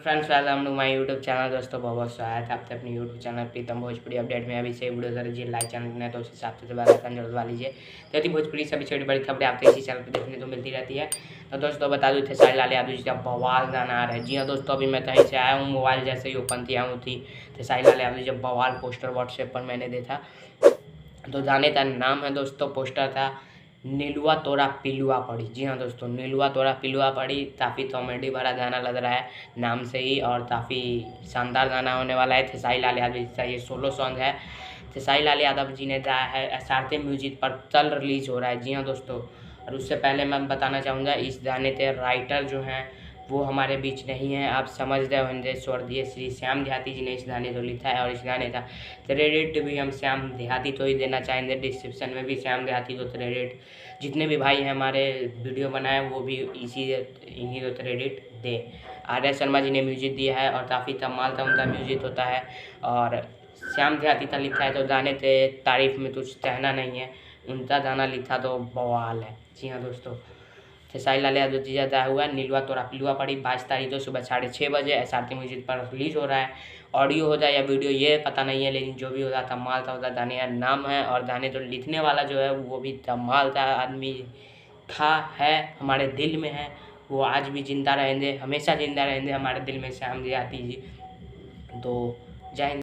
Friends, welcome to my YouTube channel. दोस्तों बहुत स्वागत है आपके अपने YouTube channel Pritam Bhojpuri update में। अभी से वीडियो कर लीजिए, लाइक चैनल ने तो उस हिसाब से बेल आइकन जरूर दबा लीजिए। यदि भोजपुरी सभी छोटी बड़ी खबरें आपको इसी चैनल पर देखने को मिलती रहती है। तो दोस्तों बता दूँ, खेसारी लाल यादव जी का बवाल गाना आ रहा है। जी हाँ दोस्तों, अभी मैं कहीं से आया हूँ, मोबाइल जैसे ही ओपन किया हूँ थी खेसारी लाल यादव जी जब बवाल पोस्टर व्हाट्सएप पर मैंने देखा। तो गाने का नाम है दोस्तों, पोस्टर था नीलुआ तोरा पिलुआ पड़ी। जी हाँ दोस्तों, नीलुआ तोरा पिलुआ पड़ी। काफ़ी कॉमेडी भरा गाना लग रहा है नाम से ही, और काफ़ी शानदार गाना होने वाला है। खेसारी लाल यादव जी का ये सोलो सॉन्ग है। खेसारी लाल यादव जी ने गाया है, एसआरके म्यूजिक पर कल रिलीज हो रहा है। जी हाँ दोस्तों, और उससे पहले मैं बताना चाहूँगा, इस गाने के राइटर जो हैं वो हमारे बीच नहीं है। आप समझ रहे होंगे, स्वर्गीय श्री श्याम देहाती जी ने इस गाने को लिखा है, और इस गाने का क्रेडिट भी हम श्याम देहाती को ही देना चाहेंगे। डिस्क्रिप्शन में भी श्याम देहाती को क्रेडिट, जितने भी भाई हैं हमारे वीडियो बनाए वो भी इन्हीं को क्रेडिट दे। आर्या शर्मा जी ने म्यूजिक दिया है, और काफ़ी कमाल का उनका म्यूजिक होता है। और श्याम देहाती का लिखा है तो गाने के तारीफ में कुछ कहना नहीं है, उनका गाना लिखा तो बवाल है। जी हाँ दोस्तों, खेसारी लाल यादव जी का हुआ नीलुआ तोरा पिलुआ पड़ी 22 तारीख को सुबह 6:30 बजे एसआरके म्यूजिक पर रिलीज हो रहा है। ऑडियो हो जाए या वीडियो ये पता नहीं है, लेकिन जो भी होगा कमाल का होगा। गाने का नाम है, और गाने जो लिखने वाला जो है वो भी कमाल का आदमी था, है, हमारे दिल में है। वो आज भी जिंदा रहेंगे, हमेशा जिंदा रहेंगे हमारे दिल में, श्याम देहाती जी। तो जय हिंद।